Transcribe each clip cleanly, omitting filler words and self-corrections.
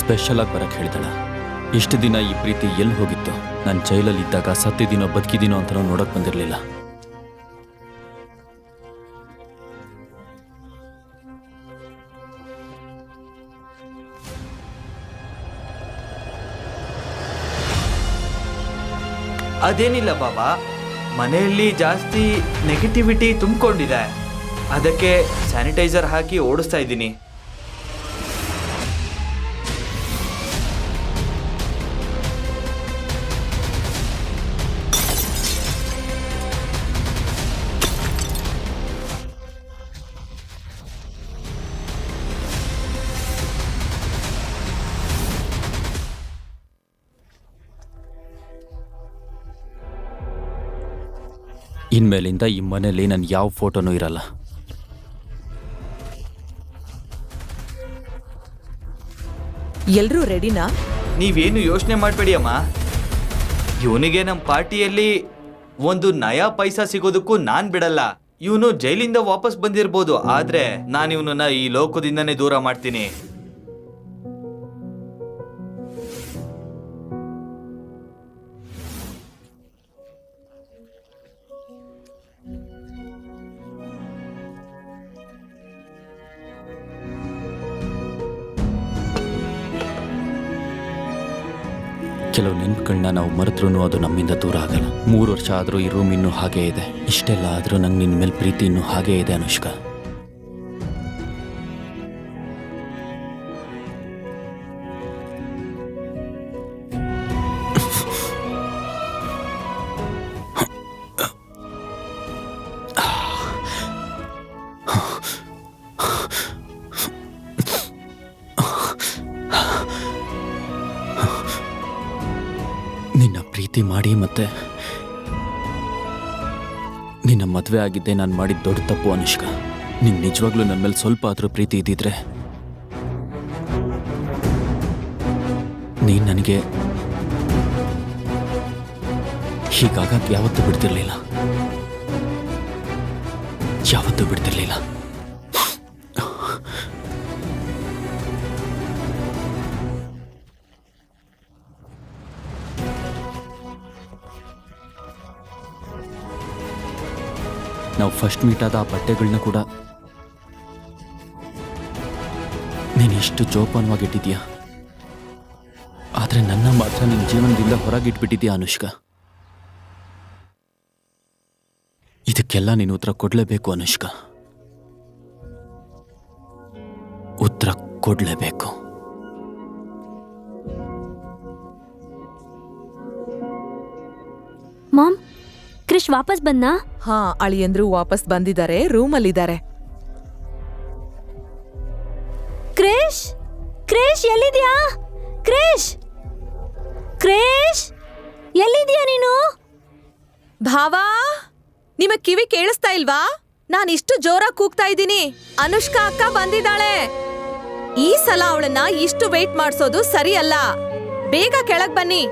Special ಆಗಿ ಬರಕ್ಕೆ ಹೇಳ್ತಾಳ. ಇಷ್ಟು ದಿನ ಈ ಪ್ರೀತಿ ಎಲ್ಲಿ ಹೋಗಿತ್ತು? ನಾನು ಜೈಲಲ್ಲಿ ಇದ್ದಾಗ ಸತ್ತಿದ್ದೀನೋ ಬದುಕಿದ್ದೀನೋ ಅಂತ ನೋಡಕ್ ಬಂದಿರಲಿಲ್ಲ. ಅದೇನಿಲ್ಲ ಬಾಬಾ, ಮನೆಯಲ್ಲಿ ಜಾಸ್ತಿ ನೆಗೆಟಿವಿಟಿ ತುಂಬಿಕೊಂಡಿದೆ, ಅದಕ್ಕೆ ಸ್ಯಾನಿಟೈಸರ್ ಹಾಕಿ ಓಡಿಸ್ತಾ ಇದ್ದೀನಿ. ಇನ್ಮೇಲಿಂದ ಈ ಮನೇಲಿ ನನ್ನ ಯಾವ ಫೋಟೋನೂ ಇರಲ್ಲ. ಎಲ್ರೂ ರೆಡಿನಾ? ನೀವೇನು ಯೋಚನೆ ಮಾಡಬೇಡಿ ಅಮ್ಮ. ಇವನಿಗೆ ನಮ್ಮ ಪಾರ್ಟಿಯಲ್ಲಿ ಒಂದು ನಯಾ ಪೈಸಾ ಸಿಗೋದಕ್ಕೂ ನಾನ್ ಬಿಡಲ್ಲ. ಇವನು ಜೈಲಿಂದ ವಾಪಸ್ ಬಂದಿರ್ಬೋದು, ಆದ್ರೆ ನಾನು ಇವನನ್ನ ಈ ಲೋಕದಿಂದನೇ ದೂರ ಮಾಡ್ತೀನಿ. ಕೆಲವು ನೆನಪುಗಳನ್ನ ನಾವು ಮರೆತ್ರೂ ಅದು ನಮ್ಮಿಂದ ದೂರ ಆಗಲ್ಲ. 3 ವರ್ಷ ಆದರೂ ಈ ರೂಮ್ ಇನ್ನೂ ಹಾಗೇ ಇದೆ. ಇಷ್ಟೆಲ್ಲ ಆದರೂ ನಂಗೆ ನಿನ್ನ ಮೇಲೆ ಪ್ರೀತಿ ಇನ್ನೂ ಹಾಗೇ ಇದೆ ಅನುಷ್ಕಾ. ನಿನ್ನ ಪ್ರೀತಿ ಮಾಡಿ ಮತ್ತೆ ನಿನ್ನ ಮದುವೆ ಆಗಿದ್ದೆ ನಾನು ಮಾಡಿದ ದೊಡ್ಡ ತಪ್ಪು ಅನುಷ್ಕಾ. ನಿಂಗೆ ನಿಜವಾಗ್ಲೂ ನನ್ನ ಮೇಲೆ ಸ್ವಲ್ಪ ಆದರೂ ಪ್ರೀತಿ ಇದ್ದಿದ್ರೆ ನೀನು ನನಗೆ ಹೀಗಾಗಕ್ಕೆ ಯಾವತ್ತೂ ಬಿಡ್ತಿರ್ಲಿಲ್ಲ. ನಾವು ಫಸ್ಟ್ ಮೀಟ್ ಆದ ಆ ಬಟ್ಟೆಗಳನ್ನ ಕೂಡ ನೀನು ಎಷ್ಟು ಜೋಪಾನವಾಗಿಟ್ಟಿದ್ಯಾ, ಆದರೆ ನನ್ನ ಮಾತ್ರ ನಿನ್ನ ಜೀವನದಿಂದ ಹೊರಗಿಟ್ಬಿಟ್ಟಿದ್ಯಾ ಅನುಷ್ಕಾ. ಇದಕ್ಕೆಲ್ಲ ನೀನು ಉತ್ತರ ಕೊಡಲೇಬೇಕು ಅನುಷ್ಕಾ, ಉತ್ತರ ಕೊಡಲೇಬೇಕು. ಮಾಮ್, ಕ್ರಿಶ್ ವಾಪಸ್ ಬಂದಾ? ಹಾ, ಅಳಿಯಂದ್ರು ವಾಪಸ್ ಬಂದಿದ್ದಾರೆ, ರೂಮಲ್ಲಿದ್ದಾರೆ. ಕ್ರಿಶ್, ಕ್ರಿಶ್ ಎಲ್ಲಿದ್ಯಾ? ಕ್ರಿಶ್, ಕ್ರಿಶ್ ಎಲ್ಲಿದ್ಯಾ ನೀನು? ಭಾವಾ, ನಿಮಗ್ ಕಿವಿ ಕೇಳಿಸ್ತಾ ಇಲ್ವಾ? ನಾನ್ ಇಷ್ಟು ಜೋರಾಗಿ ಕೂಗ್ತಾ ಇದ್ದೀನಿ. ಅನುಷ್ಕಾ ಅಕ್ಕ ಬಂದಿದ್ದಾಳೆ. ಈ ಸಲ ಅವಳನ್ನ ಇಷ್ಟು ವೇಟ್ ಮಾಡ್ಸೋದು ಸರಿ ಅಲ್ಲ. ಬೇಗ ಕೆಳಗ್ ಬನ್ನಿ.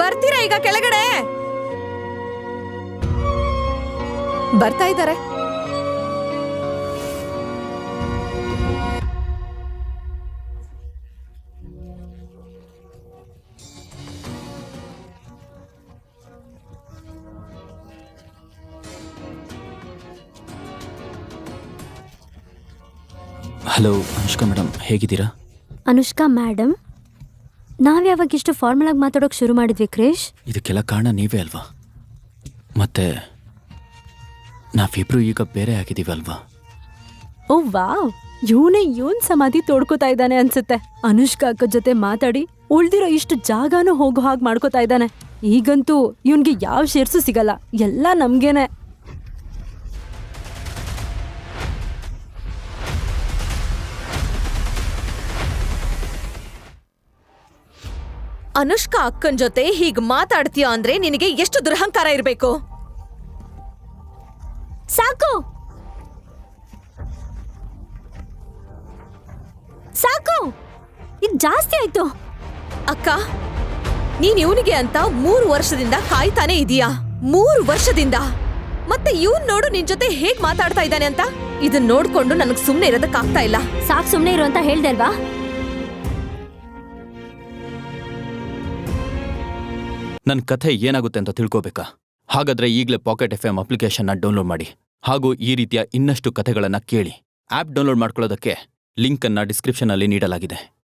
ಬರ್ತೀರಾ ಈಗ ಕೆಳಗಡೆ? ಬರ್ತಾ ಇದ್ದಾರೆ. ಹಲೋ ಅನುಷ್ಕಾ ಮೇಡಮ್, ಹೇಗಿದ್ದೀರಾ? ಅನುಷ್ಕಾ ಮೇಡಮ್, ನಾವ್ಯಾವಾಗ ಇಷ್ಟು ಫಾರ್ಮಲ್ ಆಗಿ ಮಾತಾಡೋಕೆ ಶುರು ಮಾಡಿದ್ವಿ ಕ್ರಿಶ್? ಇದಕ್ಕೆಲ್ಲ ಕಾರಣ ನೀವೇ ಅಲ್ವಾ? ಮತ್ತೆ ನಾವಿಬ್ರು ಈಗ ಬೇರೆ ಆಗಿದ್ದೀವಿ ಅಲ್ವಾ? ಓ ವಾವ್, ಇವನ್ ಸಮಾಧಿ ತೋಡ್ಕೋತಾ ಇದ್ದಾನೆ ಅನ್ಸುತ್ತೆ. ಅನುಷ್ಕಾ ಅಕ್ಕ ಜೊತೆ ಮಾತಾಡಿ ಉಳ್ದಿರೋ ಇಷ್ಟು ಜಾಗನೂ ಹೋಗೋ ಹಾಗೆ ಮಾಡ್ಕೋತಾ ಇದ್ದಾನೆ. ಈಗಂತೂ ಇವನ್ಗೆ ಯಾವ ಶೇರ್ಸು ಸಿಗಲ್ಲ, ಎಲ್ಲ ನಮ್ಗೇನೆ. ಅನುಷ್ಕಾ ಅಕ್ಕನ್ ಜೊತೆ ಹೀಗ್ ಮಾತಾಡ್ತೀಯ ಅಂದ್ರೆ ನಿನಗೆ ಎಷ್ಟು ದುರಹಂಕಾರ ಇರ್ಬೇಕು? ಸಾಕು ಸಾಕು, ಇದು ಜಾಸ್ತಿ ಆಯ್ತು. ಅಕ್ಕ, ನೀನ್ ಇವನಿಗೆ ಅಂತ 3 ವರ್ಷದಿಂದ ಕಾಯ್ತಾನೆ ಇದೀಯಾ? 3 ವರ್ಷದಿಂದ. ಮತ್ತೆ ಇವ್ನ್ ನೋಡು ನಿನ್ ಜೊತೆ ಹೇಗ್ ಮಾತಾಡ್ತಾ ಇದ್ದಾನೆ ಅಂತ. ಇದನ್ ನೋಡ್ಕೊಂಡು ನನಗ್ ಸುಮ್ನೆ ಇರೋದಕ್ಕಾಗ್ತಾ ಇಲ್ಲ. ಸಾಕ್, ಸುಮ್ನೆ ಇರು ಅಂತ ಹೇಳ್ದೆ ಅಲ್ವಾ? ನನ್ನ ಕಥೆ ಏನಾಗುತ್ತೆ ಅಂತ ತಿಳ್ಕೋಬೇಕಾ? ಹಾಗಾದ್ರೆ ಈಗಲೇ ಪಾಕೆಟ್ FM ಅಪ್ಲಿಕೇಶನ್ನ ಡೌನ್ಲೋಡ್ ಮಾಡಿ ಹಾಗೂ ಈ ರೀತಿಯ ಇನ್ನಷ್ಟು ಕಥೆಗಳನ್ನು ಕೇಳಿ. ಆ್ಯಪ್ ಡೌನ್ಲೋಡ್ ಮಾಡ್ಕೊಳ್ಳೋದಕ್ಕೆ ಲಿಂಕನ್ನು ಡಿಸ್ಕ್ರಿಪ್ಷನಲ್ಲಿ ನೀಡಲಾಗಿದೆ.